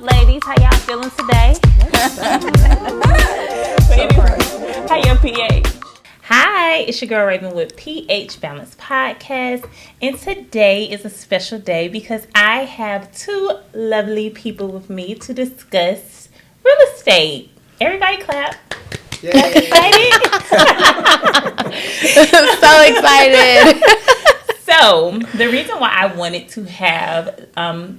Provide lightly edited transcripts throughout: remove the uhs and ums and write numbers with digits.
Ladies, how y'all feeling today? How your pH? Hi, it's your girl Raven with pH Balance Podcast, and today is a special day because I have two lovely people with me to discuss real estate. Everybody clap. Yay. That's excited? So excited. So, the reason why I wanted to have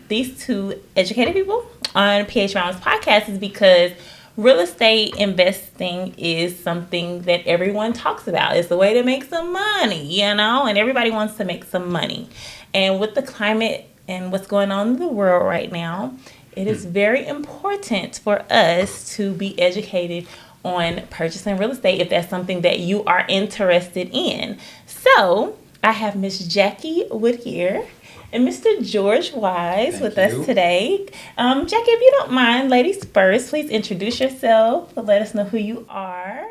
these two educated people on pH Balance Podcast is because real estate investing is something that everyone talks about. It's a way to make some money, and everybody wants to make some money. And with the climate and what's going on in the world right now, it is very important for us to be educated on purchasing real estate if that's something that you are interested in. So, I have Miss Jackie Woodyear and Mr. George Wise with us today. Jackie, if you don't mind, ladies first, please introduce yourself and let us know who you are.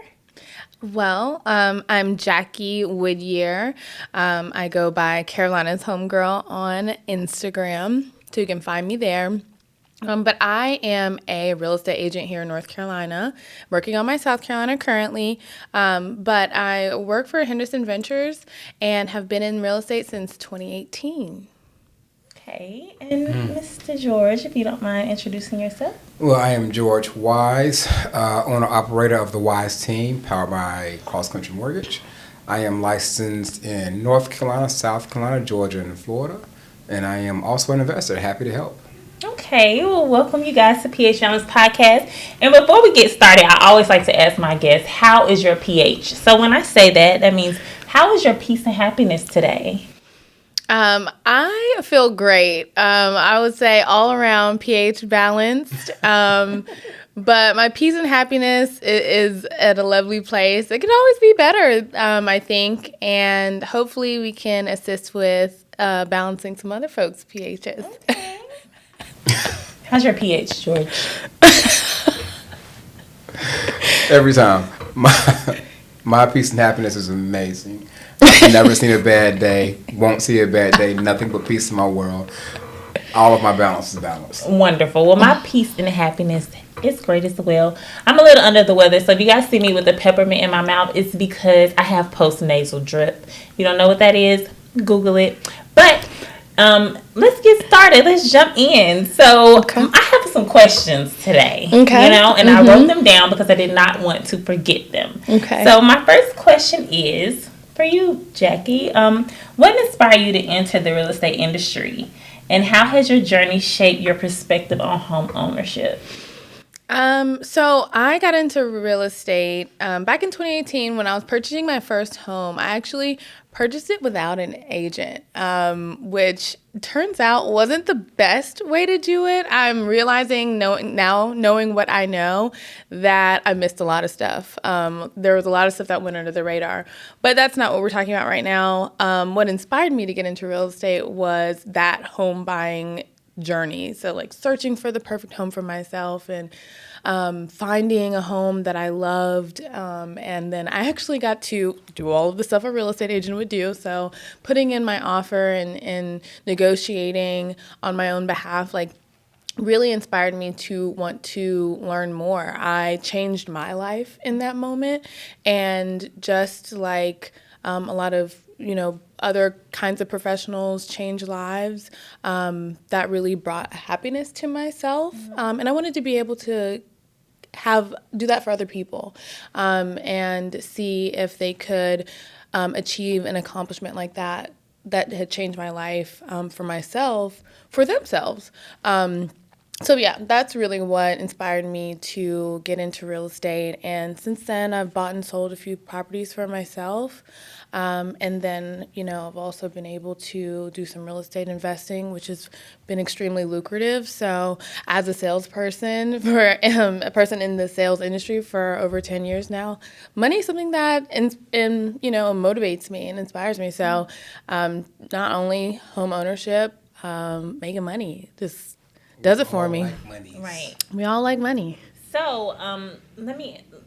Well, I'm Jackie Woodyear. I go by Carolina's Homegirl on Instagram, so you can find me there. But I am a real estate agent here in North Carolina, working on my South Carolina currently. But I work for Henderson Ventures and have been in real estate since 2018. Okay, and Mr. George, if you don't mind introducing yourself. Well, I am George Wise, owner-operator of the Wise team, powered by Cross Country Mortgage. I am licensed in North Carolina, South Carolina, Georgia, and Florida. And I am also an investor, happy to help. Okay, well, welcome you guys to pH Balance Podcast. And before we get started, I always like to ask my guests, how is your pH? So when I say that, that means, how is your peace and happiness today? I feel great. I would say all around pH balanced. But my peace and happiness is at a lovely place. It can always be better, I think. And hopefully we can assist with balancing some other folks' pHs. Okay. How's your pH, George? Every time. My peace and happiness is amazing. I've never seen a bad day, won't see a bad day, nothing but peace in my world. All of my balance is balanced. Wonderful. Well, my peace and happiness is great as well. I'm a little under the weather, so if you guys see me with a peppermint in my mouth, it's because I have post-nasal drip. If you don't know what that is, Google it. But let's get started. Let's jump in. So I have some questions today. Okay. And I wrote them down because I did not want to forget them. Okay. So my first question is for you, Jackie. What inspired you to enter the real estate industry, and how has your journey shaped your perspective on home ownership? So I got into real estate back in 2018 when I was purchasing my first home. I actually purchased it without an agent, which turns out wasn't the best way to do it. I'm realizing knowing what I know, that I missed a lot of stuff. There was a lot of stuff that went under the radar, but that's not what we're talking about right now. What inspired me to get into real estate was that home buying journey. So like searching for the perfect home for myself and finding a home that I loved. And then I actually got to do all of the stuff a real estate agent would do. So putting in my offer and negotiating on my own behalf, like really inspired me to want to learn more. I changed my life in that moment. And just like a lot of, other kinds of professionals change lives, that really brought happiness to myself. And I wanted to be able to do that for other people, and see if they could achieve an accomplishment like that had changed my life, for themselves. So yeah, that's really what inspired me to get into real estate. And since then, I've bought and sold a few properties for myself. And then, I've also been able to do some real estate investing, which has been extremely lucrative. So as a salesperson, for a person in the sales industry for over 10 years now, money is something that motivates me and inspires me. So not onletome ownership, making money, just does it for me. Right. We all like money. So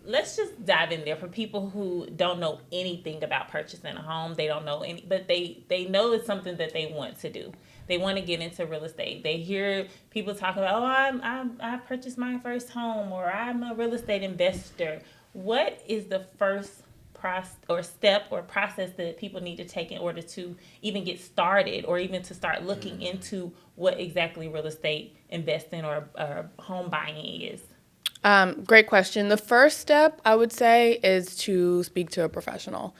let's just dive in there for people who don't know anything about purchasing a home. They don't know but they know it's something that they want to do. they want to get into real estate. They hear people talk about, I purchased my first home, or I'm a real estate investor. What is the first step or process that people need to take in order to even get started, or even to start looking into what exactly real estate investing or home buying is? Great question. The first step, I would say, is to speak to a professional.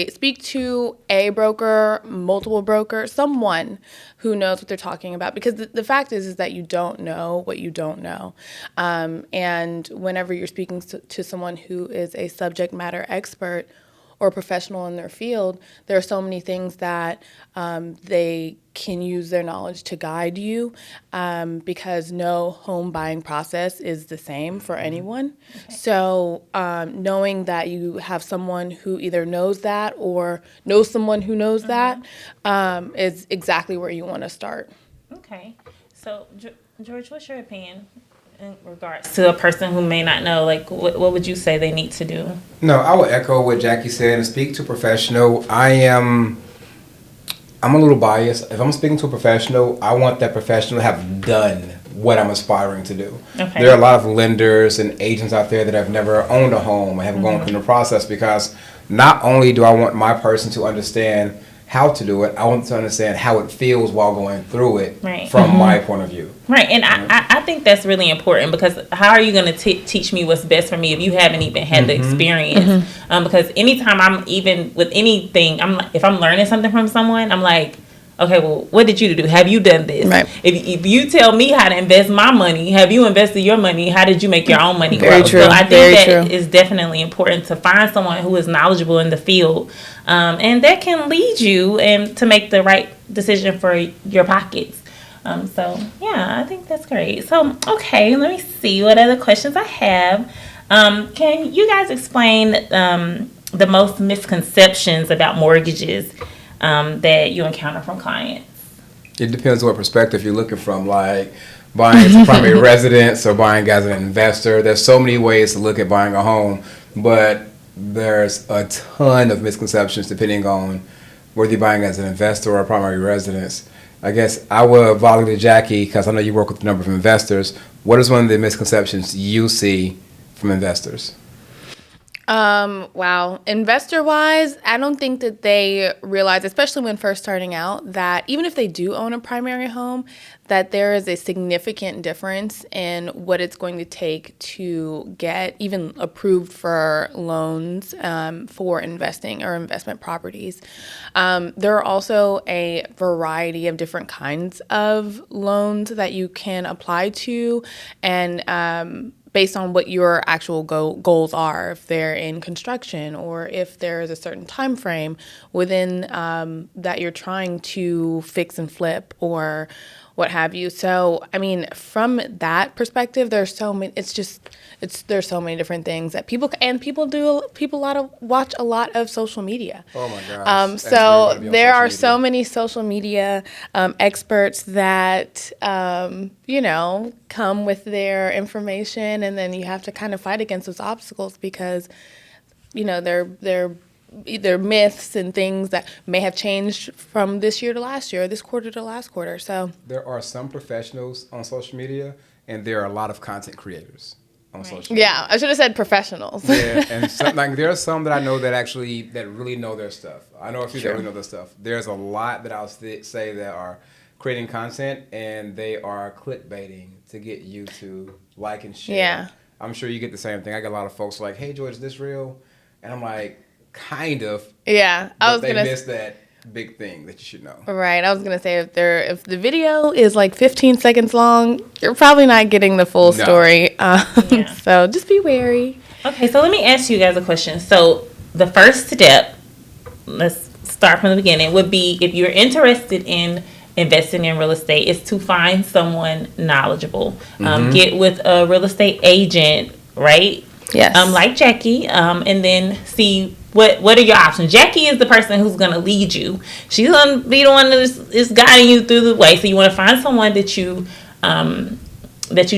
Speak to a broker, multiple brokers, someone who knows what they're talking about. Because the fact is that you don't know what you don't know. And whenever you're speaking to someone who is a subject matter expert or professional in their field, there are so many things that they can use their knowledge to guide you, because no home buying process is the same for anyone. Okay. So knowing that you have someone who either knows that or knows someone who knows that is exactly where you want to start. Okay. So, George, what's your opinion in regards to a person who may not know? Like, what would you say they need to do? No, I will echo what Jackie said and speak to a professional. I'm a little biased. If I'm speaking to a professional, I want that professional to have done what I'm aspiring to do. Okay. There are a lot of lenders and agents out there that have never owned a home and haven't gone through the process, because not only do I want my person to understand how to do it, I want to understand how it feels while going through it from my point of view. Right, and I think that's really important, because how are you going to teach me what's best for me if you haven't even had the experience? Because anytime I'm even with anything, if I'm learning something from someone, I'm like, okay, well, what did you do? Have you done this? Right. If you tell me how to invest my money, have you invested your money? How did you make your own money grow? Very true. So I think that is definitely important to find someone who is knowledgeable in the field, and that can lead you and to make the right decision for your pockets. So yeah, I think that's great. So okay, let me see what other questions I have. Can you guys explain the most misconceptions about mortgages that you encounter from clients? It depends on what perspective you're looking from, like buying as a primary residence or buying as an investor. There's so many ways to look at buying a home, but there's a ton of misconceptions depending on whether you're buying as an investor or a primary residence. I guess I will volunteer to Jackie, because I know you work with a number of investors. What is one of the misconceptions you see from investors? Wow. Investor-wise, I don't think that they realize, especially when first starting out, that even if they do own a primary home, that there is a significant difference in what it's going to take to get even approved for loans for investing or investment properties. There are also a variety of different kinds of loans that you can apply to, and based on what your actual goals are, if they're in construction or if there is a certain time frame within that you're trying to fix and flip or what have you. So, I mean, from that perspective, there's so many. There's so many different things that people watch a lot of social media. Oh my gosh! So there are so many social media experts that come with their information, and then you have to kind of fight against those obstacles, because they're either myths and things that may have changed from this year to last year, or this quarter to last quarter. So there are some professionals on social media, and there are a lot of content creators on social media. Yeah, I should have said professionals. Yeah, and there are some that I know that really know their stuff. I know a few that really know their stuff. There's a lot that I'll say that are creating content, and they are clickbaiting to get you to like and share. Yeah. I'm sure you get the same thing. I get a lot of folks like, "Hey, George, is this real?" And I'm like, kind of. Yeah, they missed that big thing that you should know. Right. I was gonna say, if the video is like 15 seconds long, you're probably not getting the full story. So just be wary. Okay, so let me ask you guys a question. So the first step, let's start from the beginning, would be, if you're interested in investing in real estate, is to find someone knowledgeable. Get with a real estate agent, right? Yes. Like Jackie, and then see what are your options. Jackie is the person who's going to lead you. She's going to be the one that is guiding you through the way. So you want to find someone that you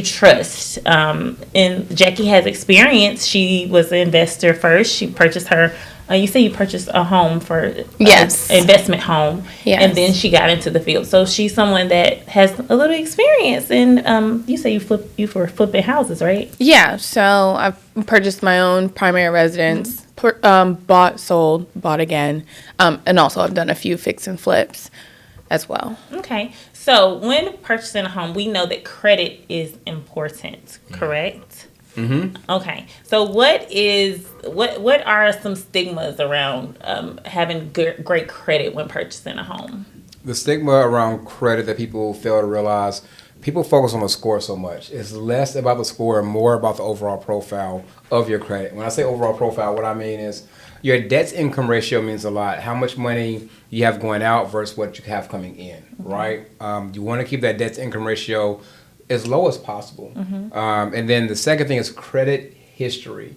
trust. And Jackie has experience. She was an investor first. She purchased her you say you purchased a home for Yes. investment home, Yes. and then she got into the field. So she's someone that has a little experience. And you say you were flipping houses, right? Yeah, so I've purchased my own primary residence, bought, sold, bought again, and also I've done a few fix and flips as well. Okay. So when purchasing a home, we know that credit is important, correct? Mm-hmm. Okay. So what are some stigmas around having great credit when purchasing a home? The stigma around credit that people fail to realize, people focus on the score so much. It's less about the score and more about the overall profile of your credit. When I say overall profile, what I mean is your debt-to-income ratio means a lot. How much money you have going out versus what you have coming in, right? You want to keep that debt-to-income ratio as low as possible. And then the second thing is credit history.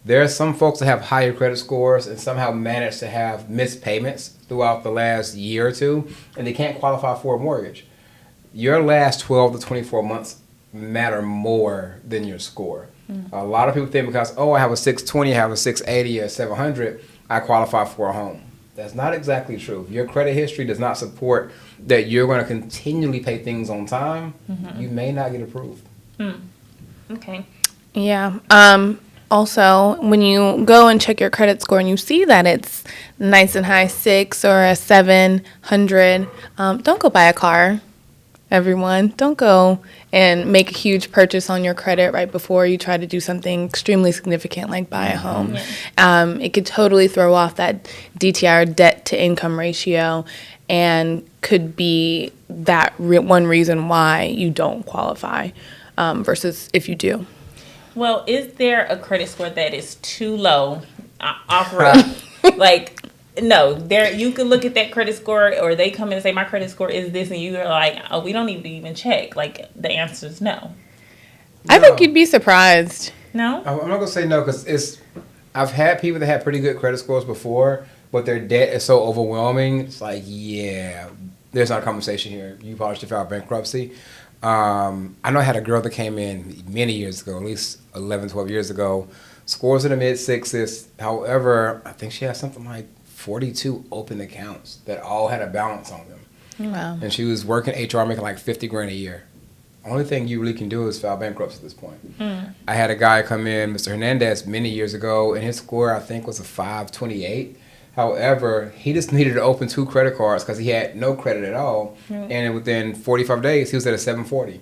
There are some folks that have higher credit scores and somehow manage to have missed payments throughout the last year or two, and they can't qualify for a mortgage. Your last 12 to 24 months matter more than your score. A lot of people think because, I have a 620, I have a 680 or 700, I qualify for a home. That's not exactly true. If your credit history does not support that you're going to continually pay things on time, you may not get approved. Okay. Yeah. Also, when you go and check your credit score and you see that it's nice and high 6 or a 700, don't go buy a car. Everyone, don't go and make a huge purchase on your credit right before you try to do something extremely significant like buy a home. It could totally throw off that DTR, debt to income ratio, and could be that one reason why you don't qualify versus if you do. Well, is there a credit score that is too low? Like, no, there you could look at that credit score, or they come in and say my credit score is this, and you're like, oh, we don't need to even check. Like, the answer is no. I think you'd be surprised. No? I'm not gonna say no because I've had people that had pretty good credit scores before, but their debt is so overwhelming. It's like, yeah, there's not a conversation here. You probably should file bankruptcy. I know I had a girl that came in many years ago, at least 11, 12 years ago, scores in the mid sixes. However, I think she had something like 42 open accounts that all had a balance on them. Wow. And she was working HR, making like $50,000 a year. Only thing you really can do is file bankruptcy at this point. I had a guy come in, Mr. Hernandez, many years ago, and his score, I think, was a 528. However, he just needed to open 2 credit cards because he had no credit at all. And within 45 days, he was at a 740.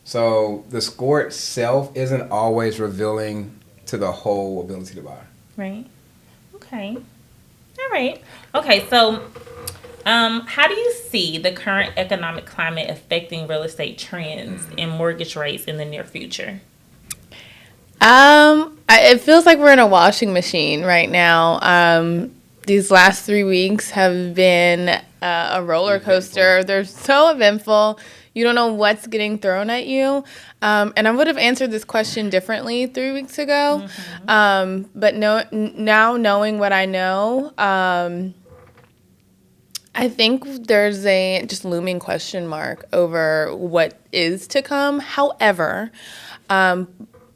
So the score itself isn't always revealing to the whole ability to buy. Right. Okay. All right. Okay, so how do you see the current economic climate affecting real estate trends and mortgage rates in the near future? It feels like we're in a washing machine right now. These last 3 weeks have been a roller coaster. They're so eventful. You don't know what's getting thrown at you. And I would have answered this question differently 3 weeks ago. But now knowing what I know, I think there's a just looming question mark over what is to come. However,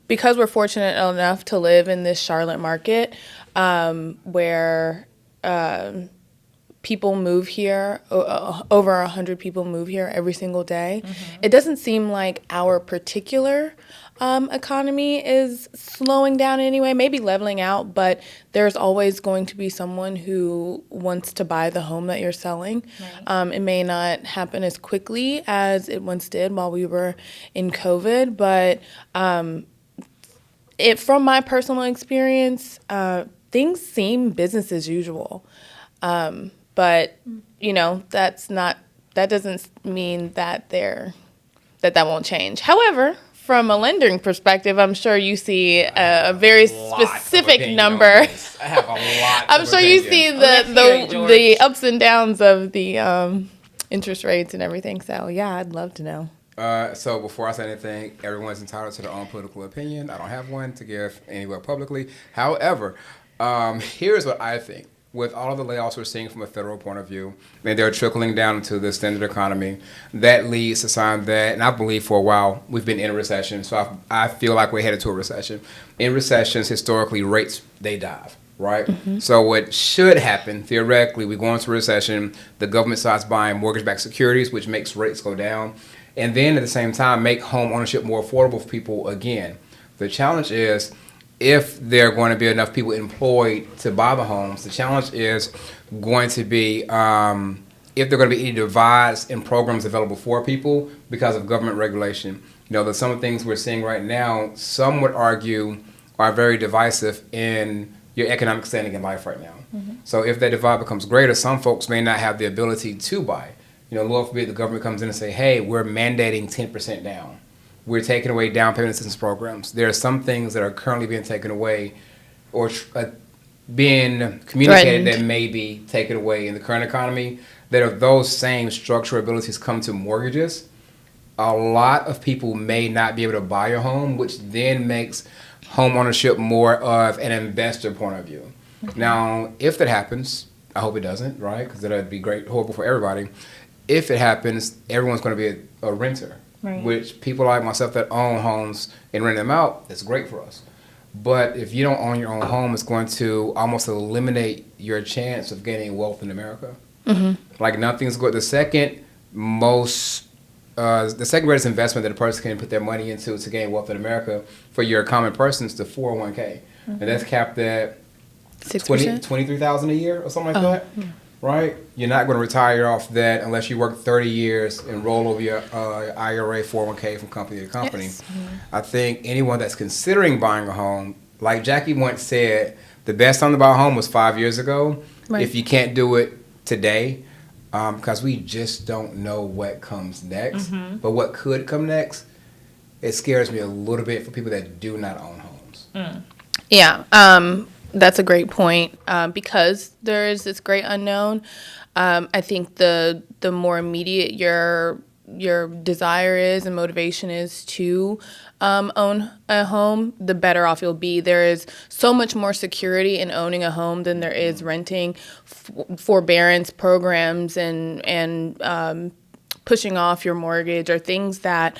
because we're fortunate enough to live in this Charlotte market where people move here, over 100 people move here every single day. It doesn't seem like our particular economy is slowing down in any way, maybe leveling out, but there's always going to be someone who wants to buy the home that you're selling. Right. It may not happen as quickly as it once did while we were in COVID, but from my personal experience, things seem business as usual. But, that doesn't mean that that won't change. However, from a lending perspective, I'm sure you see a very specific number. I have a lot. I'm sure you see the ups and downs of the interest rates and everything. So, yeah, I'd love to know. So before I say anything, everyone's entitled to their own political opinion. I don't have one to give anywhere publicly. However, here's what I think. With all of the layoffs we're seeing from a federal point of view, and they're trickling down into the standard economy, that leads to sign that, and I believe for a while, we've been in a recession, so I feel like we're headed to a recession. In recessions, historically, rates, they dive. right? So what should happen, theoretically, we go into a recession, the government starts buying mortgage-backed securities, which makes rates go down, and then at the same time make home ownership more affordable for people again. The challenge is if there are going to be enough people employed to buy the homes, the challenge is going to be if there are going to be any divides in programs available for people because of government regulation. There's some of the things we're seeing right now, some would argue are very divisive in your economic standing in life right now. So if that divide becomes greater, some folks may not have the ability to buy. Lord forbid the government comes in and say, hey, we're mandating 10% down. We're taking away down payment assistance programs. There are some things that are currently being taken away or being communicated that may be taken away in the current economy, that if those same structural abilities come to mortgages, a lot of people may not be able to buy a home, which then makes home ownership more of an investor point of view. Now, if that happens, I hope it doesn't, right? Because that would be horrible for everybody. If it happens, everyone's going to be a renter, which people like myself that own homes and rent them out, it's great for us. But if you don't own your own home, it's going to almost eliminate your chance of gaining wealth in America. Like nothing's good. The second greatest investment that a person can put their money into to gain wealth in America for your common person is the 401k. And that's capped at 23,000 a year or something like that. Right? You're not going to retire off that unless you work 30 years and roll over your IRA 401k from company to company. Yes. I think anyone that's considering buying a home, like Jackie once said, the best time to buy a home was 5 years ago. If you can't do it today, because we just don't know what comes next. But what could come next, it scares me a little bit for people that do not own homes. Yeah. That's a great point because there is this great unknown. I think the more immediate your desire is and motivation is to own a home, the better off you'll be. There is so much more security in owning a home than there is renting. Forbearance programs and pushing off your mortgage are things that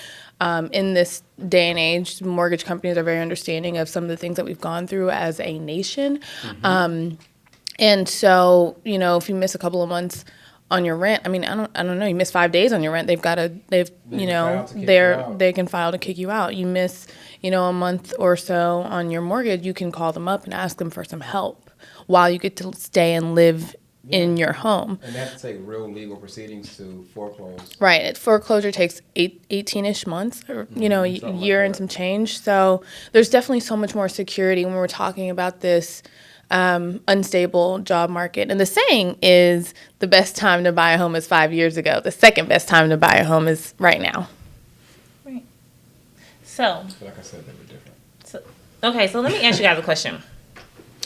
in this day and age, mortgage companies are very understanding of some of the things that we've gone through as a nation. And so, if you miss a couple of months on your rent, I don't know, you miss 5 days on your rent, they can file to kick you out. You miss, a month or so on your mortgage, you can call them up and ask them for some help while you get to stay and live in your home. And that take real legal proceedings to foreclose. Right. Foreclosure takes 18-ish months or, a year and some change. So there's definitely so much more security when we're talking about this unstable job market. And the saying is the best time to buy a home is 5 years ago. The second best time to buy a home is right now. Right. So. Like I said, they were different. So let me ask you guys a question.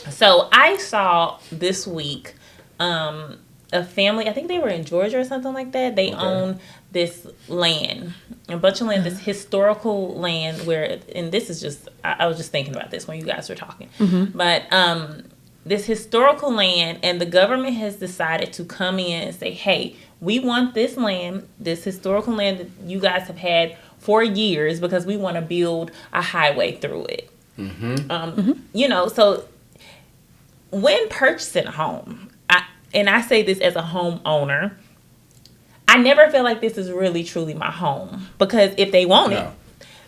So I saw this week a family, I think they were in Georgia or something like that. They own this land, a bunch of land, this historical land and this is just, I was just thinking about this when you guys were talking. But this historical land, and the government has decided to come in and say, hey, we want this land, this historical land that you guys have had for years because we want to build a highway through it. So when purchasing a home, and I say this as a homeowner, I never feel like this is really truly my home because if they want it,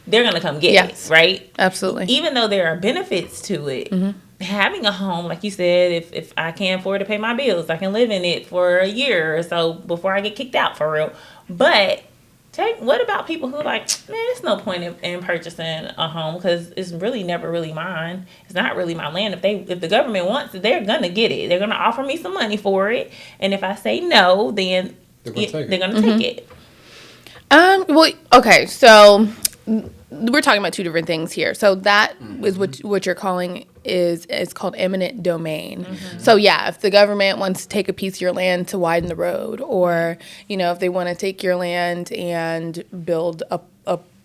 they're going to come get it, right? Absolutely. Even though there are benefits to it, having a home, like you said, if I can't afford to pay my bills, I can live in it for a year or so before I get kicked out for real. But what about people who are like, man, there's no point in purchasing a home because it's really never really mine. It's not really my land. If the government wants it, they're gonna get it. They're gonna offer me some money for it, and if I say no, then they're gonna take it. Well, okay, so we're talking about two different things here. So that is what you're calling is called eminent domain. So yeah, if the government wants to take a piece of your land to widen the road, or if they want to take your land and build a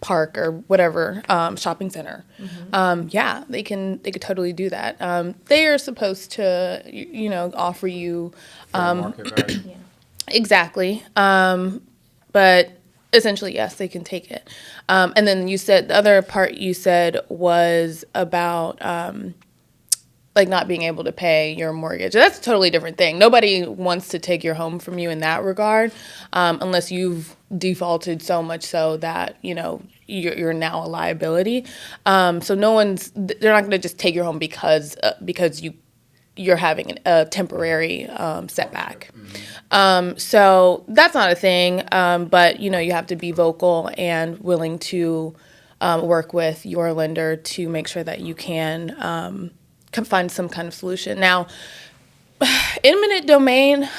park or whatever, shopping center, they could totally do that. They are supposed to offer you market value. Exactly, but essentially, yes, they can take it. And then you said the other part you said was about like not being able to pay your mortgage. That's a totally different thing. Nobody wants to take your home from you in that regard, unless you've defaulted so much so that, you know, you're now a liability. So they're not going to just take your home because you're having a temporary setback. So that's not a thing, but, you know, you have to be vocal and willing to work with your lender to make sure that you can find some kind of solution. Now, eminent domain,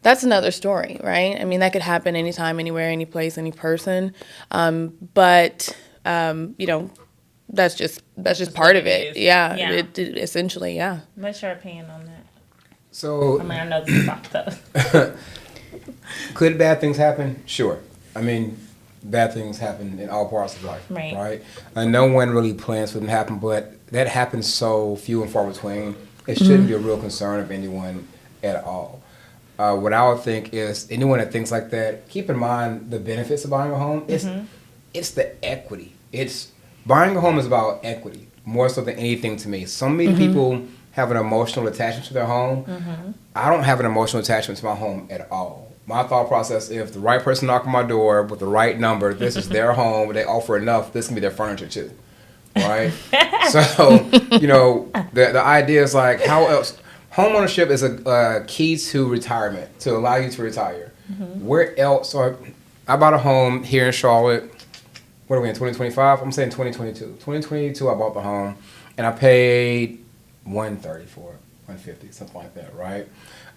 that's another story, right? I mean, that could happen anytime, anywhere, any place, any person. But you know, that's just part of it. Yeah. It essentially, yeah. What's your opinion on that? So, I mean, I know this is off tough. could bad things happen? Sure. I mean, bad things happen in all parts of life, right? And no one really plans for them to happen, but that happens so few and far between. It shouldn't be a real concern of anyone at all. What I would think is anyone that thinks like that, keep in mind the benefits of buying a home. It's the equity. Buying a home is about equity more so than anything to me. So many people have an emotional attachment to their home. I don't have an emotional attachment to my home at all. My thought process, if the right person knock on my door with the right number, this is their home, they offer enough, this can be their furniture too, right? So, you know, the idea is like, how else? Homeownership is a key to retirement, to allow you to retire. Where else? I bought a home here in Charlotte. What are we in, 2025? I'm saying 2022. 2022, I bought the home, and I paid $130 for it, $150, something like that, right?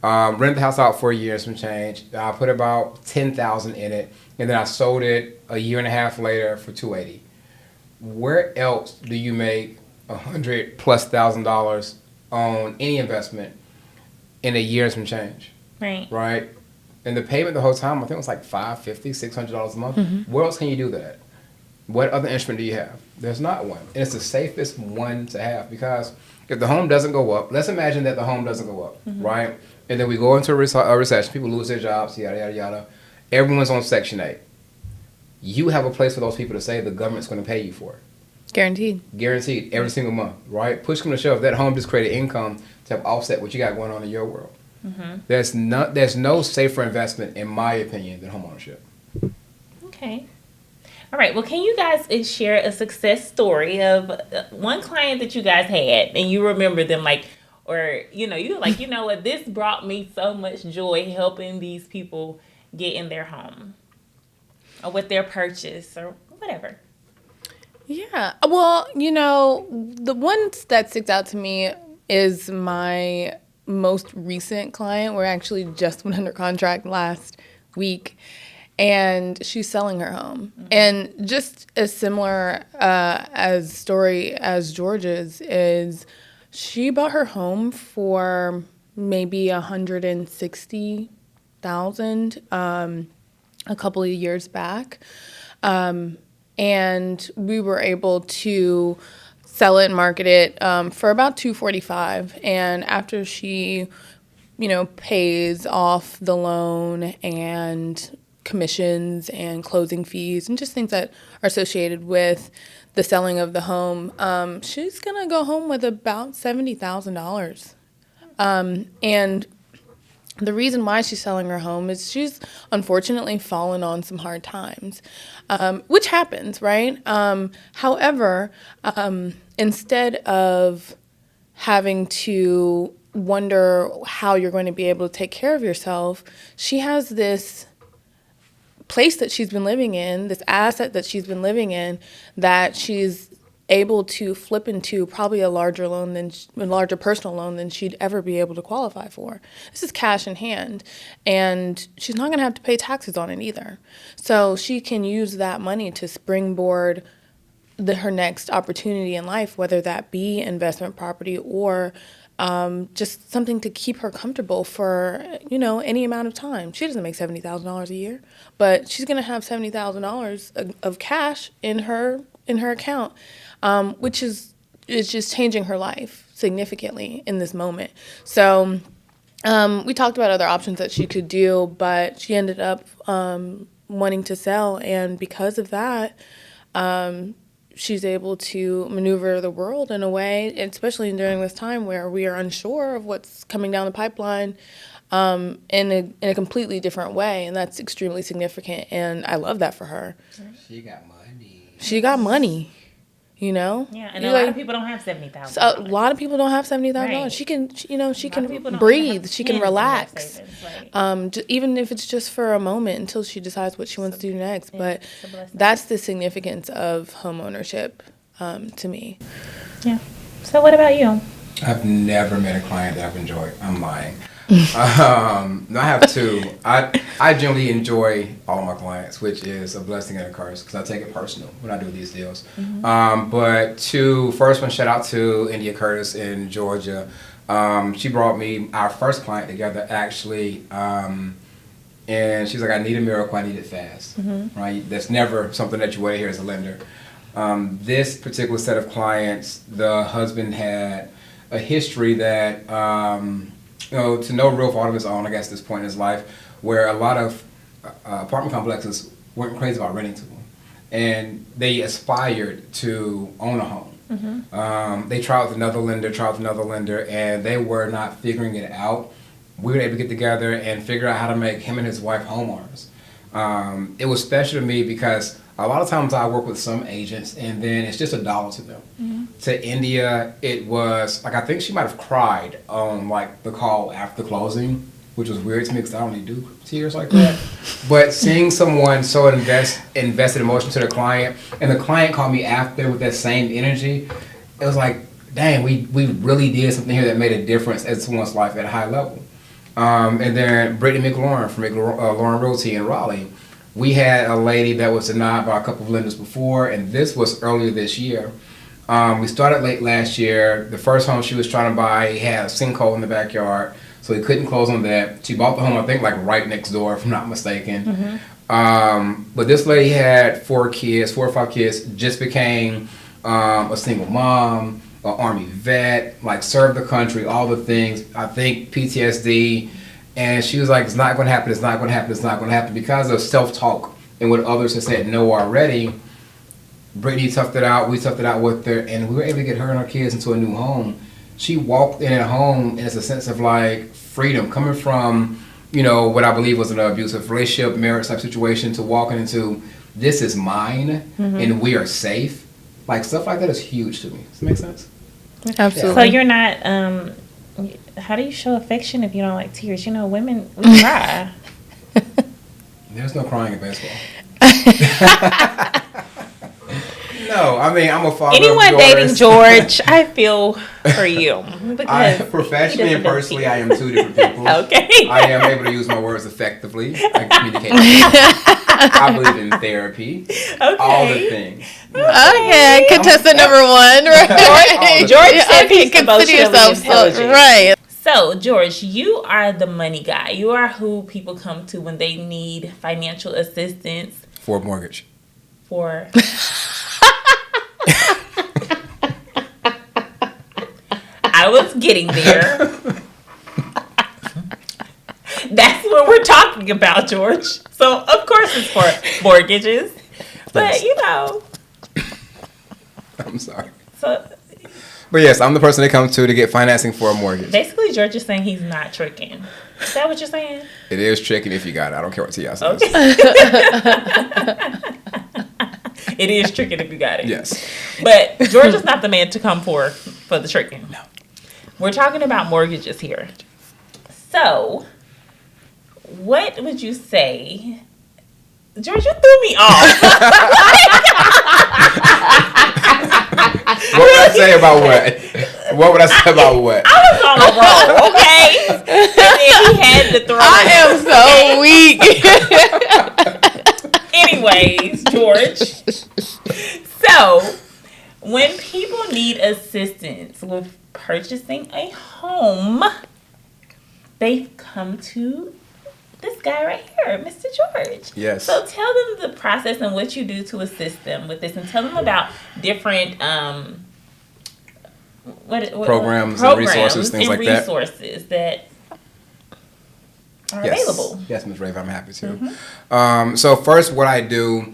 Rented the house out for a year and some change. I put about $10,000 in it, and then I sold it a year and a half later for $280. Where else do you make $100,000+ on any investment in a year and some change? Right? And the payment the whole time, I think it was like $550, $600 a month. Where else can you do that? What other instrument do you have? There's not one. And it's the safest one to have, because if the home doesn't go up, let's imagine that the home doesn't go up, right? And then we go into a recession, people lose their jobs, yada, yada, yada. Everyone's on Section 8. You have a place for those people to say the government's going to pay you for it. Guaranteed every single month, right? Push come to shove, that home just created income to have offset what you got going on in your world. There's no safer investment, in my opinion, than homeownership. Okay. All right. Well, can you guys share a success story of one client that you guys had and you remember them, like, or, you know, you're like, you know what, this brought me so much joy helping these people get in their home or with their purchase or whatever. Yeah. Well, you know, the one that sticks out to me is my most recent client. We actually just went under contract last week, and she's selling her home. And just as similar as story as George's is she bought her home for maybe $160,000 a couple of years back. And we were able to sell it and market it for about $245,000. And after she, you know, pays off the loan and commissions and closing fees and just things that are associated with the selling of the home, she's gonna go home with about $70,000. And the reason why she's selling her home is she's unfortunately fallen on some hard times, which happens, right? However, instead of having to wonder how you're going to be able to take care of yourself, she has this place that she's been living in, this asset that she's been living in, that she's able to flip into probably a larger personal loan than she'd ever be able to qualify for. This is cash in hand, and she's not going to have to pay taxes on it either. So she can use that money to springboard her next opportunity in life, whether that be investment property or just something to keep her comfortable for, you know, any amount of time. She doesn't make $70,000 a year, but she's going to have $70,000 of cash in her account, which is just changing her life significantly in this moment. So we talked about other options that she could do, but she ended up wanting to sell, and because of that, she's able to maneuver the world in a way, especially during this time where we are unsure of what's coming down the pipeline, in a completely different way, and that's extremely significant. And I love that for her. She got money. She got money. You know? Yeah, and a lot of people don't have $70,000. So a lot of people don't have $70,000. Right. She can, she can breathe. She can relax. Even if it's just for a moment until she decides what she wants to do next. But that's the significance of homeownership to me. Yeah. So what about you? I've never met a client that I've enjoyed. I'm lying. I have two. I generally enjoy all my clients, which is a blessing and a curse because I take it personal when I do these deals. But first one, shout out to India Curtis in Georgia. She brought me our first client together actually, and she's like, I need a miracle, I need it fast. Right? That's never something that you want to hear as a lender. This particular set of clients, the husband had a history that to no real fault of his own, I guess, at this point in his life, where a lot of apartment complexes weren't crazy about renting to them. And they aspired to own a home. They tried with another lender, and they were not figuring it out. We were able to get together and figure out how to make him and his wife homeowners. It was special to me because a lot of times I work with some agents and then it's just $1 to them. To India, it was like, I think she might have cried on like the call after closing, which was weird to me because I don't really do tears like that. But seeing someone so invested emotion to the client, and the client called me after with that same energy, it was like, dang, we really did something here that made a difference in someone's life at a high level. And then Brittany McLaurin from McLaurin Realty in Raleigh. We had a lady that was denied by a couple of lenders before, and this was earlier this year. We started late last year. The first home she was trying to buy had a sinkhole in the backyard, so we couldn't close on that. She bought the home, I think, like right next door, if I'm not mistaken. But this lady had 4 or 5 kids, just became a single mom, an Army vet, like served the country, all the things. I think PTSD. And she was like, it's not going to happen, it's not going to happen, it's not going to happen. Because of self-talk and what others have said no already, Brittany toughed it out, we toughed it out with her, and we were able to get her and her kids into a new home. She walked in a home, and it's a sense of like freedom coming from, what I believe was an abusive relationship, marriage type situation, to walking into, this is mine, and we are safe. Like, stuff like that is huge to me. Does that make sense? Absolutely. So you're not, how do you show affection if you don't like tears? Women, we cry. There's no crying in baseball. No, I mean, I'm a father. Anyone dating George, I feel for you. Professionally and personally, I am 2 different people. Okay. I am able to use my words effectively. I communicate. I believe in therapy. Okay. All the things. Okay, contestant number 1, right? George said he's consider yourself intelligent. Right. So, George, you are the money guy. You are who people come to when they need financial assistance. For a mortgage. I was getting there. That's what we're talking about, George. So, of course, it's for mortgages. But, I'm sorry. But yes, I'm the person they come to get financing for a mortgage. Basically, George is saying he's not tricking. Is that what you're saying? It is tricking if you got it. I don't care what T.I. says. Okay. It is tricking if you got it. Yes. But George is not the man to come for the tricking. No. We're talking about mortgages here. So, what would you say? George, you threw me off. What would I say about what? What would I say about what? I was on a roll, okay? And then he had to throw I am so weak. Anyways, George. So, when people need assistance with purchasing a home, they come to this guy right here, Mr. George. Yes. So tell them the process and what you do to assist them with this, and tell them about different programs and resources, things like that. Resources that are available. Yes, Ms. Rave, I'm happy to. So first, what I do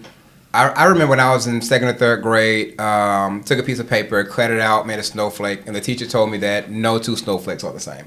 I remember when I was in second or third grade, took a piece of paper, cut it out, made a snowflake, and the teacher told me that no two snowflakes are the same.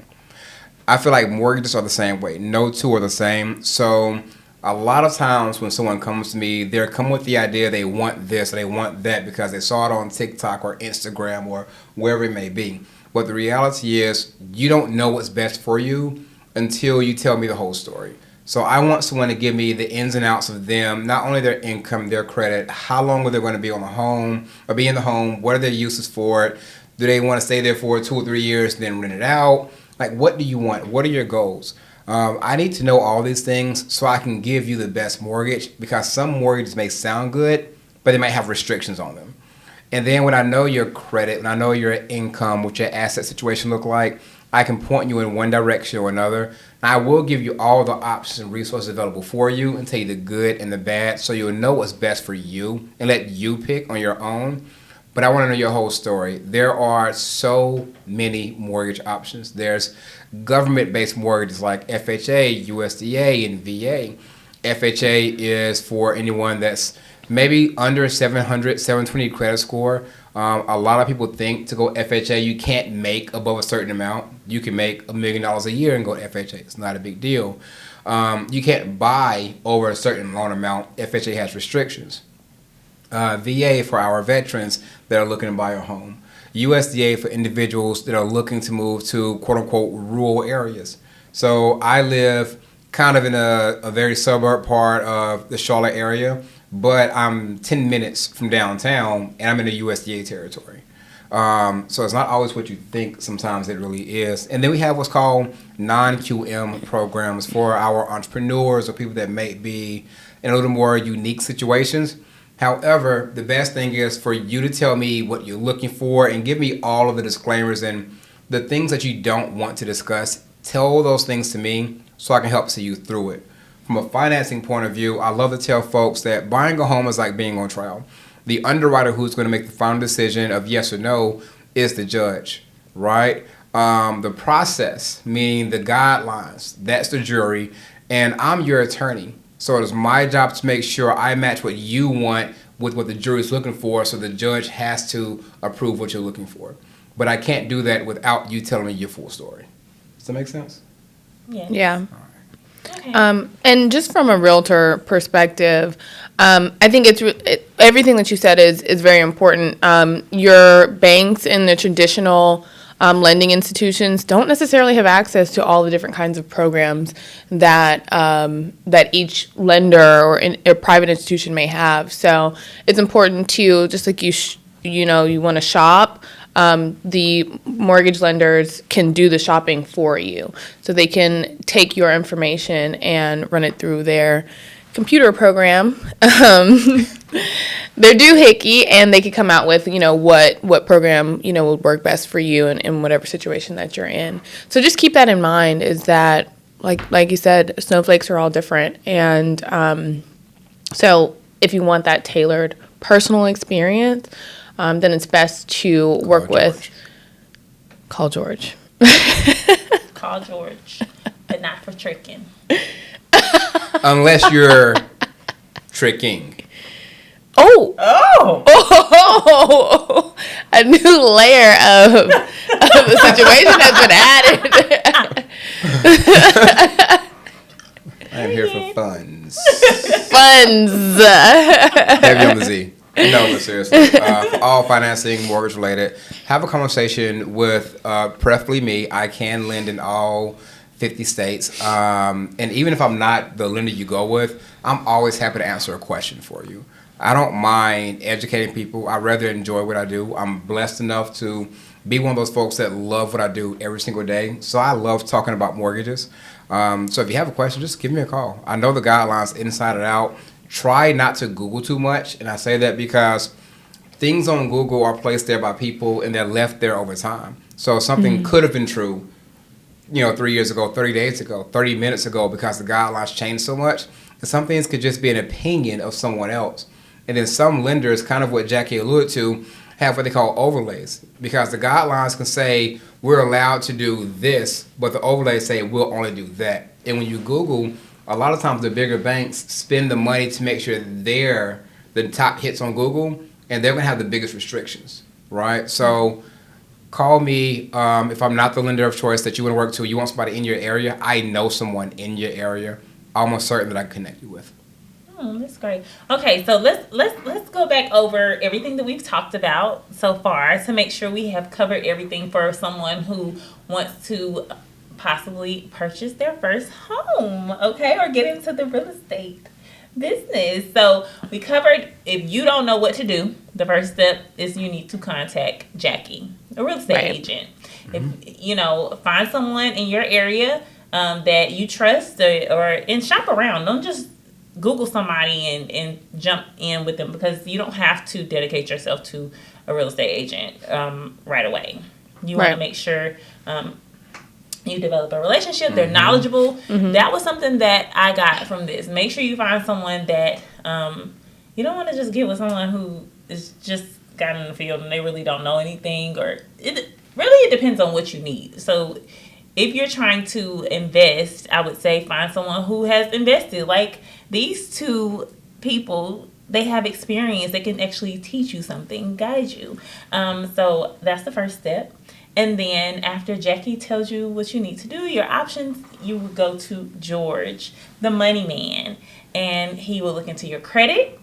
I feel like mortgages are the same way. No two are the same. So a lot of times when someone comes to me, they're coming with the idea they want this or they want that because they saw it on TikTok or Instagram or wherever it may be. But the reality is you don't know what's best for you until you tell me the whole story. So I want someone to give me the ins and outs of them, not only their income, their credit, how long are they going to be on the home or be in the home, what are their uses for it, do they want to stay there for 2 or 3 years and then rent it out? Like, what do you want? What are your goals? I need to know all these things so I can give you the best mortgage because some mortgages may sound good, but they might have restrictions on them. And then when I know your credit, when I know your income, what your asset situation look like, I can point you in one direction or another. And I will give you all the options and resources available for you and tell you the good and the bad so you'll know what's best for you and let you pick on your own. But I want to know your whole story. There are so many mortgage options. There's government-based mortgages like FHA, USDA, and VA. FHA is for anyone that's maybe under 700, 720 credit score. A lot of people think to go FHA, you can't make above a certain amount. You can make $1 million a year and go to FHA. It's not a big deal. You can't buy over a certain loan amount. FHA has restrictions. VA for our veterans that are looking to buy a home. USDA for individuals that are looking to move to quote-unquote rural areas. So I live kind of in a very suburb part of the Charlotte area, but I'm 10 minutes from downtown, and I'm in the USDA territory. So it's not always what you think sometimes it really is. And then we have what's called non-QM programs for our entrepreneurs or people that may be in a little more unique situations. However, the best thing is for you to tell me what you're looking for and give me all of the disclaimers and the things that you don't want to discuss. Tell those things to me so I can help see you through it. From a financing point of view, I love to tell folks that buying a home is like being on trial. The underwriter who's going to make the final decision of yes or no is the judge, right? The process, meaning the guidelines, that's the jury, and I'm your attorney. So it is my job to make sure I match what you want with what the jury is looking for, so the judge has to approve what you're looking for. But I can't do that without you telling me your full story. Does that make sense? Yeah. Okay. And just from a realtor perspective, I think everything that you said is very important. Your banks and the traditional lending institutions don't necessarily have access to all the different kinds of programs that that each lender or a private institution may have. So it's important to, just like you want to shop, the mortgage lenders can do the shopping for you. So they can take your information and run it through their computer program. They're doohickey, and they could come out with, what program, would work best for you in whatever situation that you're in. So just keep that in mind, is that, like you said, snowflakes are all different. And so if you want that tailored personal experience, then it's best to work with. Call George. Call George, but not for tricking. Unless you're tricking. Oh, a new layer of the situation has been added. I am here for funds. Funds. Heavy on the Z. No, but seriously, for all financing, mortgage related, have a conversation with preferably me. I can lend in all 50 states. And even if I'm not the lender you go with, I'm always happy to answer a question for you. I don't mind educating people. I rather enjoy what I do. I'm blessed enough to be one of those folks that love what I do every single day. So I love talking about mortgages. So if you have a question, just give me a call. I know the guidelines inside and out. Try not to Google too much. And I say that because things on Google are placed there by people and they're left there over time. So something could have been true, 3 years ago, 30 days ago, 30 minutes ago, because the guidelines changed so much. And some things could just be an opinion of someone else. And then some lenders, kind of what Jackie alluded to, have what they call overlays. Because the guidelines can say, we're allowed to do this, but the overlays say, we'll only do that. And when you Google, a lot of times the bigger banks spend the money to make sure their the top hits on Google, and they're going to have the biggest restrictions, right? So call me if I'm not the lender of choice that you want to work to. You want somebody in your area. I know someone in your area. I'm almost certain that I can connect you with. That's great. Okay, so let's go back over everything that we've talked about so far to make sure we have covered everything for someone who wants to possibly purchase their first home, okay, or get into the real estate business. So we covered, if you don't know what to do, the first step is you need to contact Jackie, a real estate agent. If find someone in your area that you trust, and shop around. Don't just Google somebody and jump in with them, because you don't have to dedicate yourself to a real estate agent right away. You want to make sure you develop a relationship. They're knowledgeable. That was something that I got from this. Make sure you find someone that you don't want to just get with someone who is just got in the field and they really don't know anything, or it depends on what you need. So if you're trying to invest, I would say find someone who has invested. Like these two people, they have experience. They can actually teach you something, guide you. So that's the first step. And then after Jackie tells you what you need to do, your options, you would go to George, the money man, and he will look into your credit.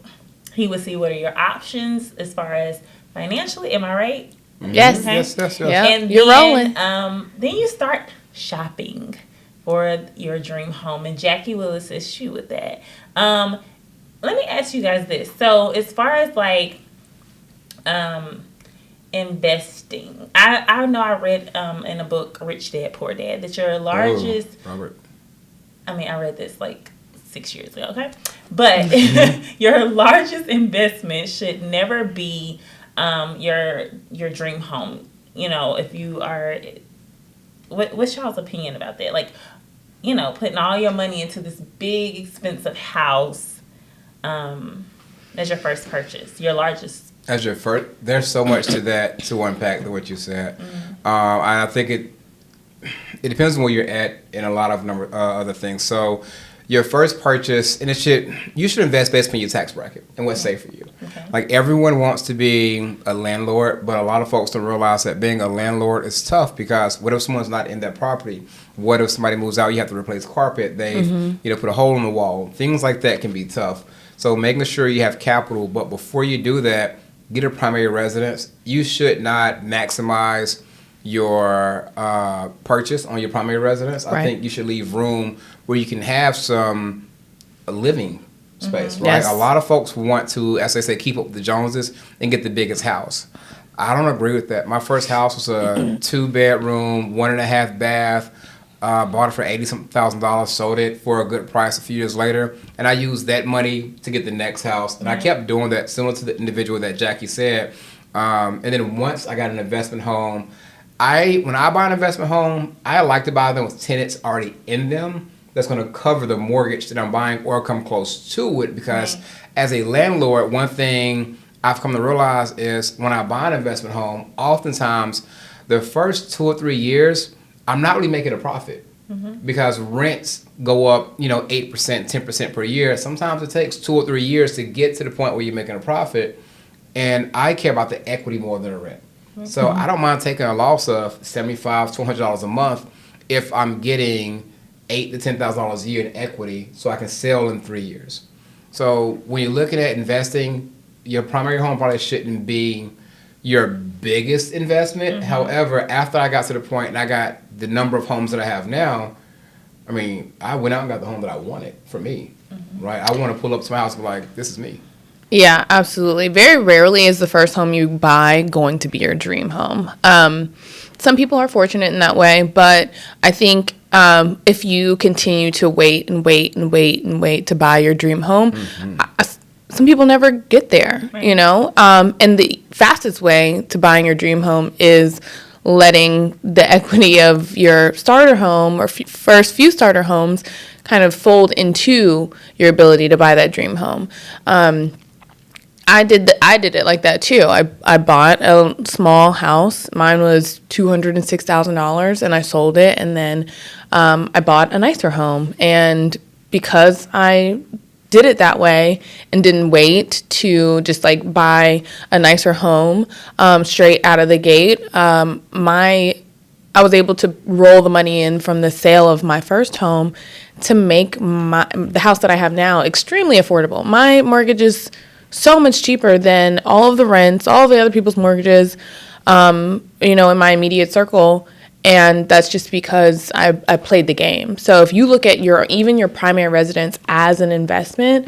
He will see what are your options as far as financially. Am I right? Yes. Okay. Yes. Yep. And you're rolling. Then you start shopping for your dream home, and Jackie will assist you with that. Let me ask you guys this. So as far as like investing, I know I read in a book, Rich Dad Poor Dad, that your largest Robert. I mean, I read this like 6 years ago, okay? But your largest investment should never be your dream home. If you are, what's y'all's opinion about that? Like, putting all your money into this big expensive house as your first purchase, your largest. As your first, there's so much to that to unpack what you said. I think it depends on where you're at in a lot of other things. So your first purchase, and you should invest based on your tax bracket and what's safe for you. Okay. Like everyone wants to be a landlord, but a lot of folks don't realize that being a landlord is tough, because what if someone's not in that property? What if somebody moves out? You have to replace carpet. They've put a hole in the wall. Things like that can be tough. So making sure you have capital, but before you do that, get a primary residence. You should not maximize your purchase on your primary residence. I think you should leave room where you can have some living space, right? Yes. A lot of folks want to, as they say, keep up with the Joneses and get the biggest house. I don't agree with that. My first house was a 2-bedroom, 1.5 bath. Bought it for $80,000, sold it for a good price a few years later, and I used that money to get the next house. And I kept doing that, similar to the individual that Jackie said. And then once I got an investment home, when I buy an investment home, I like to buy them with tenants already in them that's going to cover the mortgage that I'm buying or come close to it. Because as a landlord, one thing I've come to realize is when I buy an investment home, oftentimes the first 2 or 3 years, I'm not really making a profit, because rents go up, 8%, 10% per year. Sometimes it takes 2 or 3 years to get to the point where you're making a profit. And I care about the equity more than the rent. So I don't mind taking a loss of $75 to $100 a month if I'm getting $8,000 to $10,000 a year in equity, so I can sell in 3 years. So when you're looking at investing, your primary home probably shouldn't be your biggest investment. However, after I got to the point and I got the number of homes that I have now, I mean, I went out and got the home that I wanted for me, right? I want to pull up to my house and be like, this is me. Yeah, absolutely. Very rarely is the first home you buy going to be your dream home. Some people are fortunate in that way, but I think if you continue to wait to buy your dream home, some people never get there, and the fastest way to buying your dream home is letting the equity of your starter home or first few starter homes kind of fold into your ability to buy that dream home. I did it like that too. I bought a small house. Mine was $206,000, and I sold it, and then I bought a nicer home. And because I did it that way and didn't wait to just like buy a nicer home straight out of the gate, I was able to roll the money in from the sale of my first home to make the house that I have now extremely affordable. My mortgage is so much cheaper than all of the rents, all of the other people's mortgages, in my immediate circle. And that's just because I played the game. So if you look at even your primary residence as an investment,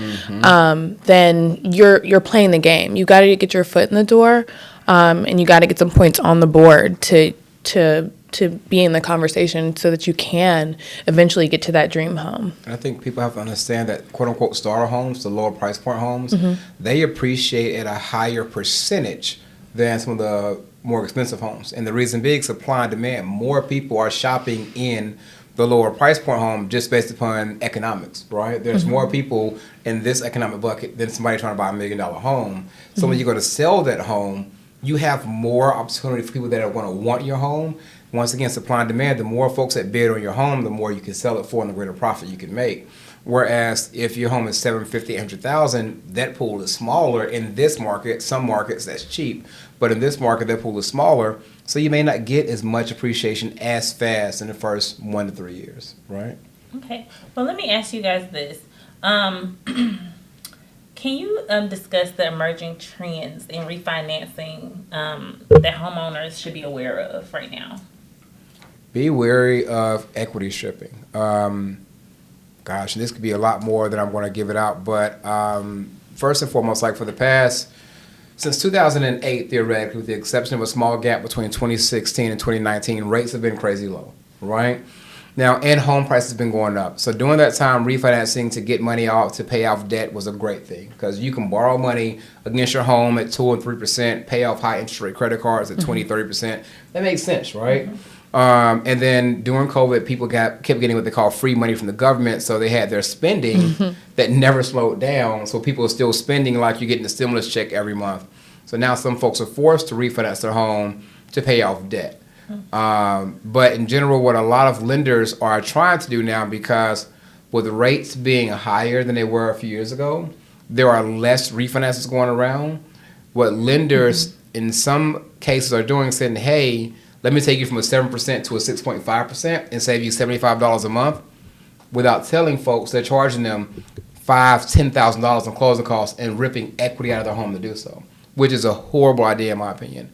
then you're playing the game. You got to get your foot in the door, and you got to get some points on the board to be in the conversation so that you can eventually get to that dream home. And I think people have to understand that quote unquote starter homes, the lower price point homes, they appreciate at a higher percentage than some of the more expensive homes. And the reason being supply and demand. More people are shopping in the lower price point home just based upon economics, right? There's more people in this economic bucket than somebody trying to buy $1 million home. So when you're going to sell that home, you have more opportunity for people that are going to want your home. Once again, supply and demand, the more folks that bid on your home, the more you can sell it for and the greater profit you can make. Whereas if your home is $750,000, $800,000, that pool is smaller in this market. Some markets that's cheap, but in this market that pool is smaller, so you may not get as much appreciation as fast in the first 1 to 3 years, right? Okay. Well, let me ask you guys this. Can you discuss the emerging trends in refinancing that homeowners should be aware of right now? Be wary of equity stripping. Gosh, this could be a lot more than I'm going to give it out, but first and foremost, like since 2008, theoretically, with the exception of a small gap between 2016 and 2019, rates have been crazy low, right? Now, and home prices have been going up. So during that time, refinancing to get money out to pay off debt was a great thing because you can borrow money against your home at 2 and 3%, pay off high interest rate credit cards at 20, 30%. That makes sense, right? And then during COVID, people kept getting what they call free money from the government, so they had their spending that never slowed down. So people are still spending like you're getting a stimulus check every month. So now some folks are forced to refinance their home to pay off debt. But in general, what a lot of lenders are trying to do now, because with rates being higher than they were a few years ago, there are less refinances going around. What lenders in some cases are doing is saying, hey, let me take you from a 7% to a 6.5% and save you $75 a month, without telling folks they're charging them $5,000, $10,000 on closing costs and ripping equity out of their home to do so, which is a horrible idea in my opinion.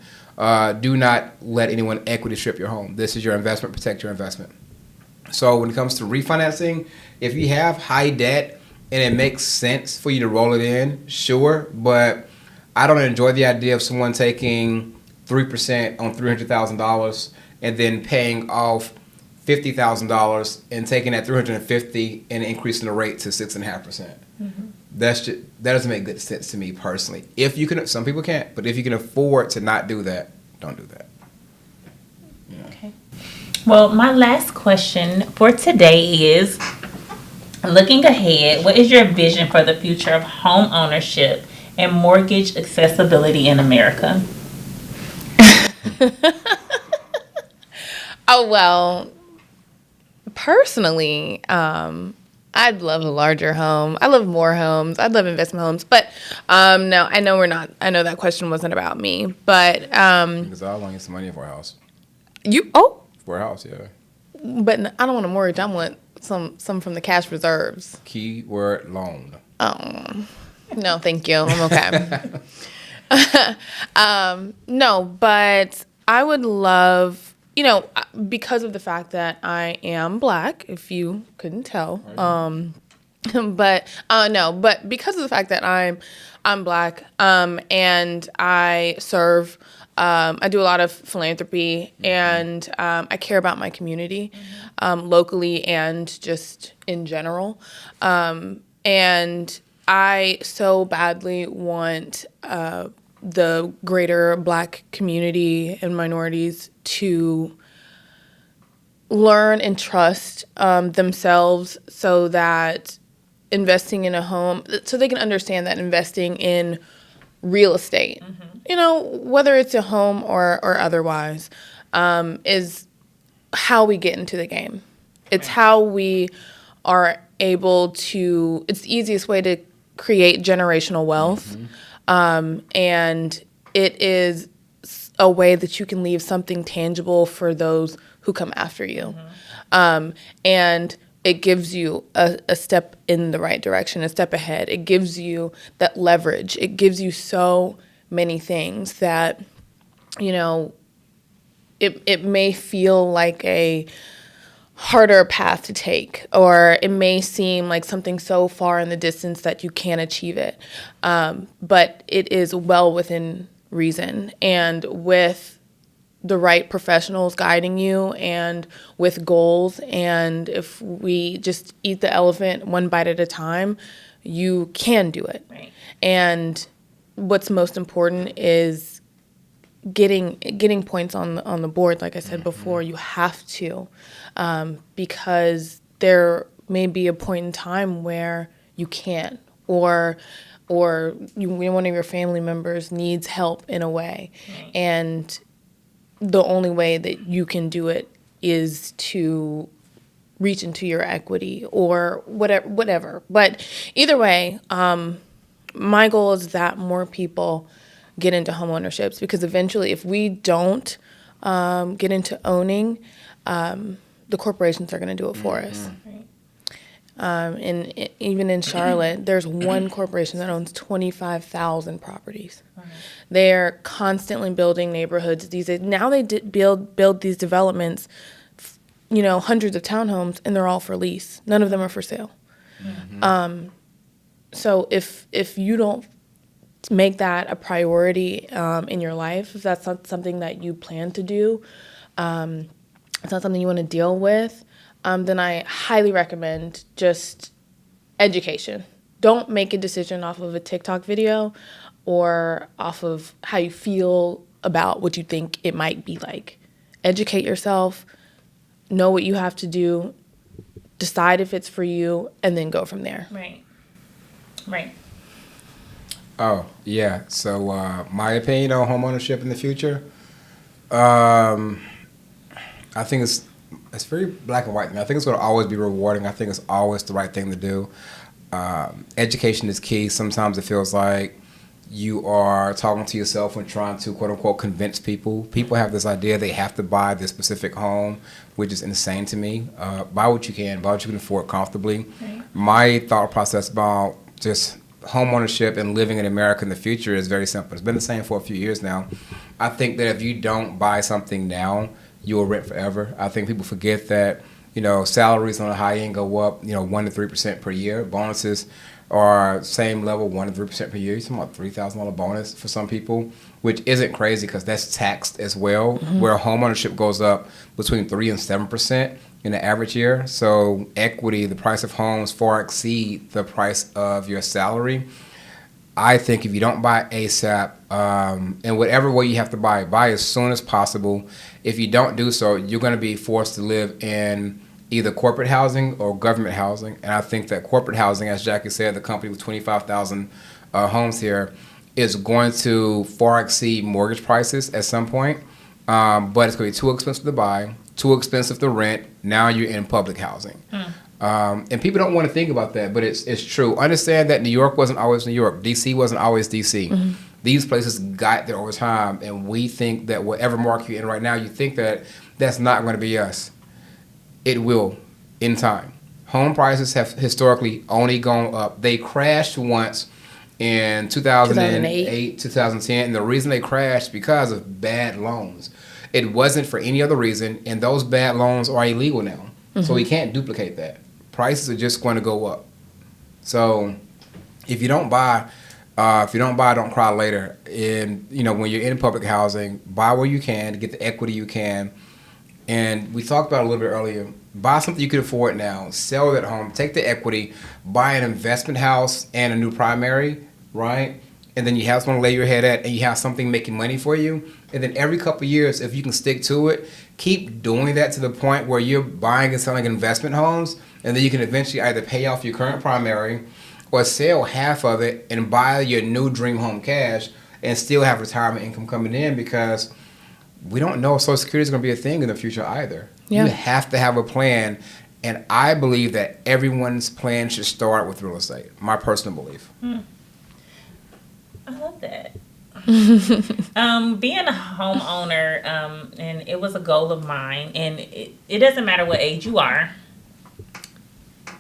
Do not let anyone equity strip your home. This is your investment. Protect your investment. So when it comes to refinancing, if you have high debt and it makes sense for you to roll it in, sure, but I don't enjoy the idea of someone taking 3% on $300,000 and then paying off $50,000 and taking that $350,000 and increasing the rate to 6.5%. That doesn't make good sense to me personally. If you can, some people can't, but if you can afford to not do that, don't do that. Yeah. Okay. Well, my last question for today is, looking ahead, what is your vision for the future of home ownership and mortgage accessibility in America? Oh, well, personally, I'd love a larger home. I love more homes. I'd love investment homes. But no, I know that question wasn't about me. But because I want to get some money for a house. For a house, yeah. But I don't want a mortgage. I want some from the cash reserves. Keyword loan. Oh, no, thank you. I'm okay. No, but I would love, because of the fact that I am Black, if you couldn't tell, but because of the fact that I'm Black, and I serve, I do a lot of philanthropy, and I care about my community, locally and just in general, and I so badly want the greater Black community and minorities to learn and trust themselves, so that investing in a home, so they can understand that investing in real estate, whether it's a home or otherwise, is how we get into the game. It's how we are able to, it's the easiest way to create generational wealth. And it is a way that you can leave something tangible for those who come after you. And it gives you a step in the right direction, a step ahead. It gives you that leverage. It gives you so many things that, you know, it may feel like a harder path to take, or it may seem like something so far in the distance that you can't achieve it. But it is well within reason, and with the right professionals guiding you, and with goals, and if we just eat the elephant one bite at a time, you can do it. Right. And what's most important is getting points on the board. Like I said before, you have to, because there may be a point in time where you can't, or one of your family members needs help in a way, Right. and the only way that you can do it is to reach into your equity or whatever. But either way, my goal is that more people get into homeownerships, because eventually if we don't get into owning, the corporations are going to do it for us. Right. And even in Charlotte, there's one corporation that owns 25,000 properties. They're constantly building neighborhoods these days. Now they build these developments, you know, hundreds of townhomes, and they're all for lease. None of them are for sale. So if you don't make that a priority in your life, if that's not something that you plan to do, it's not something you want to deal with, then I highly recommend just education. Don't make a decision off of a TikTok video or off of how you feel about what you think it might be like. Educate yourself, know what you have to do, decide if it's for you, and then go from there. Right. Right. Oh, yeah. So my opinion on homeownership in the future, I think it's very black and white. I think it's going to always be rewarding. I think it's always the right thing to do. Education is key. Sometimes it feels like you are talking to yourself and trying to, quote unquote, convince people. People have this idea they have to buy this specific home, which is insane to me. Buy what you can, buy what you can afford comfortably. Right. My thought process about just homeownership and living in America in the future is very simple. It's been the same for a few years now. I think that if you don't buy something now, you will rent forever. I think people forget that, you know, salaries on the high end go up, 1 to 3% per year. Bonuses are same level, 1 to 3% per year. You're talking about $3,000 bonus for some people, which isn't crazy because that's taxed as well, where homeownership goes up between 3 and 7% in the average year. So equity, the price of homes far exceed the price of your salary. I think if you don't buy ASAP, and whatever way you have to buy as soon as possible. If you don't do so, you're going to be forced to live in either corporate housing or government housing. And I think that corporate housing, as Jackie said, the company with 25,000 homes here, is going to far exceed mortgage prices at some point. But it's going to be too expensive to buy, too expensive to rent. Now you're in public housing. And people don't want to think about that, but it's true. Understand that New York wasn't always New York. D.C. wasn't always D.C. These places got there over time, and we think that whatever market you're in right now, you think that that's not going to be us. It will in time. Home prices have historically only gone up. They crashed once in 2008, 2010, and the reason they crashed because of bad loans. It wasn't for any other reason, and those bad loans are illegal now. So we can't duplicate that. Prices are just going to go up. So if you don't buy, don't cry later. And when you're in public housing, buy where you can, get the equity you can. And we talked about it a little bit earlier. Buy something you can afford now. Sell that home. Take the equity. Buy an investment house and a new primary, right? And then you have someone to lay your head at, and you have something making money for you. And then every couple of years, if you can stick to it, keep doing that to the point where you're buying and selling investment homes, and then you can eventually either pay off your current primary or sell half of it and buy your new dream home cash and still have retirement income coming in, because we don't know if Social Security is going to be a thing in the future either. Yeah. You have to have a plan And I believe that everyone's plan should start with real estate. My personal belief. I love that. Being a homeowner, and it was a goal of mine, and it doesn't matter what age you are.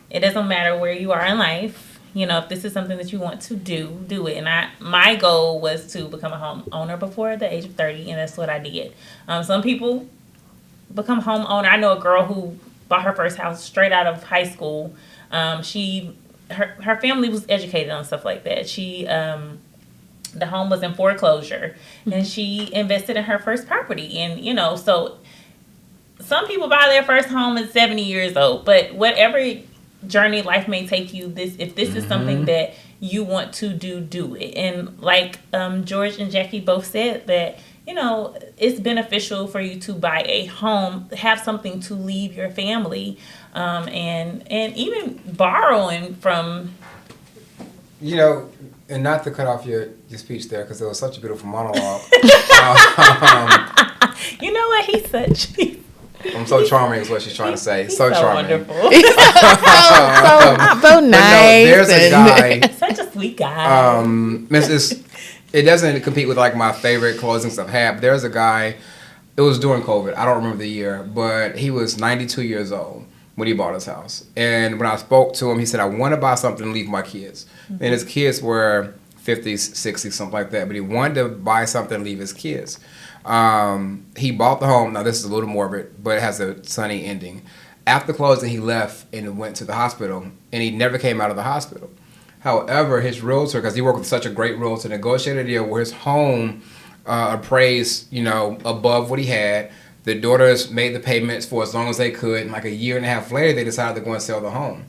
It doesn't matter where you are in life. You know, if this is something that you want to do it. And my goal was to become a homeowner before the age of 30, and that's what I did. Some people become homeowner. I know a girl who bought her first house straight out of high school. Her family was educated on stuff like that. The home was in foreclosure, and she invested in her first property. And, you know, so some people buy their first home at 70 years old, but whatever journey life may take you, if this is something that you want to do it. And like George and Jackie both said, that, you know, it's beneficial for you to buy a home, have something to leave your family, and even borrowing from. You know, and not to cut off your speech there, because it was such a beautiful monologue. You know what? He's such. I'm so charming is what she's trying to say. So charming. Wonderful. so nice. No, there's a guy. Such a sweet guy. It doesn't compete with like my favorite closings I've had. But there's a guy. It was during COVID. I don't remember the year, but he was 92 years old when he bought his house. And when I spoke to him, he said, "I want to buy something to leave my kids." Mm-hmm. And his kids were 50s, 60s, something like that. But he wanted to buy something to leave his kids. He bought the home. Now, this is a little morbid, but it has a sunny ending. After closing, he left and went to the hospital, and he never came out of the hospital. However, his realtor, because he worked with such a great realtor, negotiated a deal where his home appraised, you know, above what he had. The daughters made the payments for as long as they could, and like a year and a half later, they decided to go and sell the home.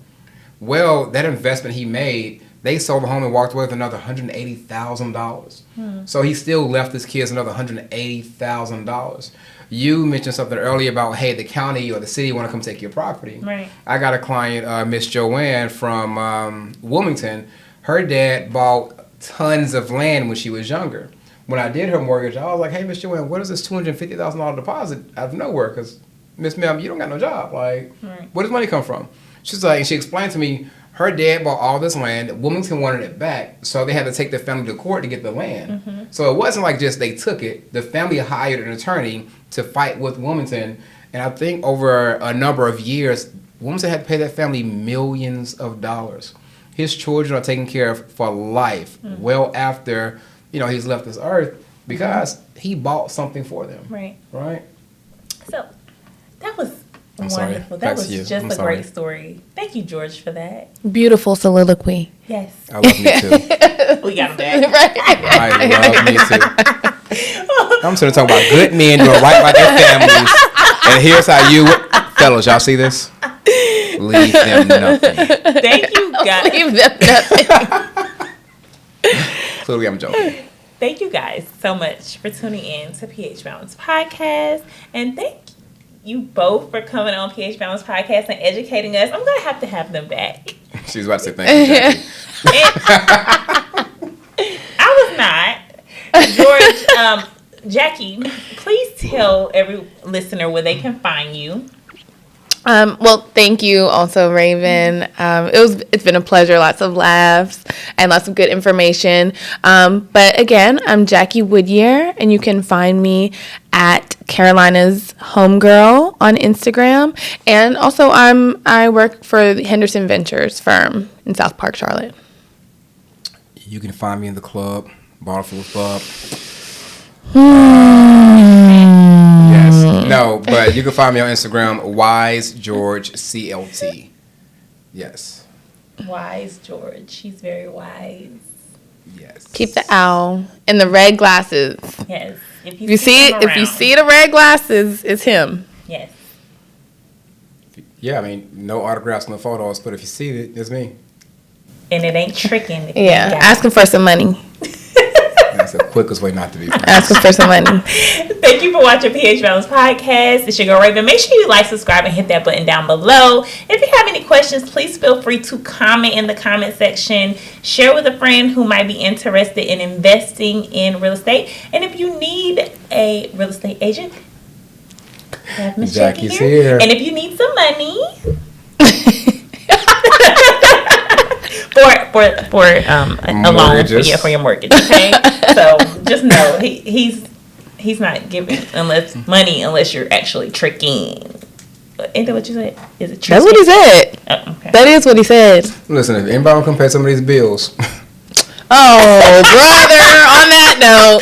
Well, that investment he made, they sold the home and walked away with another $180,000. So he still left his kids another $180,000. You mentioned something earlier about, hey, the county or the city want to come take your property. Right. I got a client, Miss Joanne from Wilmington. Her dad bought tons of land when she was younger. When I did her mortgage, I was like, hey, Miss Joanne, what is this $250,000 deposit out of nowhere? Because, Miss Ma'am, you don't got no job. Like, where does money come from? She's like, and she explained to me, her dad bought all this land. Wilmington wanted it back, so they had to take their family to court to get the land. Mm-hmm. So it wasn't like just they took it. The family hired an attorney to fight with Wilmington, and I think over a number of years, Wilmington had to pay that family millions of dollars. His children are taken care of for life, well after, you know, he's left this earth, because he bought something for them. Right. Right. So that was wonderful. Sorry. That was just a great story. Thank you, George, for that. Beautiful soliloquy. Yes. I love me too. We got him back. I love me too. I'm sort of talking about good men doing right by their families. And here's how you, fellas, y'all see this? Leave them nothing. Thank you, guys. Leave them nothing. Clearly, I'm joking. Thank you guys so much for tuning in to PH Balance Podcast. And thank you both for coming on PH Balance Podcast and educating us. I'm going to have them back. She was about to say thank you, Jackie. I was not. George, Jackie, please tell every listener where they can find you. Well, thank you also, Raven. It's been a pleasure, lots of laughs and lots of good information. But again, I'm Jackie Woodyear, and you can find me at Carolina's Homegirl on Instagram. And also I work for the Henderson Ventures firm in South Park, Charlotte. You can find me in the club, Bottleful Club. Yes. No, but you can find me on Instagram, WiseGeorgeCLT. Yes. Wise George. He's very wise. Yes. Keep the owl and the red glasses. Yes. If you see the red glasses, it's him. Yes. Yeah, I mean, no autographs, no photos, but if you see it, it's me. And it ain't tricking. Yeah, ask him for some money. That's the quickest way not to be friends. Ask him for some money. Thank you for watching PH Balance Podcast. It's your girl Raven. Make sure you like, subscribe, and hit that button down below. If you have any questions, please feel free to comment in the comment section. Share with a friend who might be interested in investing in real estate. And if you need a real estate agent, have Miss Jackie Jackie's here. And if you need some money, for a loan for your mortgage. Okay, so just know he's not giving unless you're actually tricking. Ain't that what you said? Is it tricking? That's what he said. Oh, okay. That is what he said. Listen, if anybody want to compare some of these bills. Oh, brother, on that note,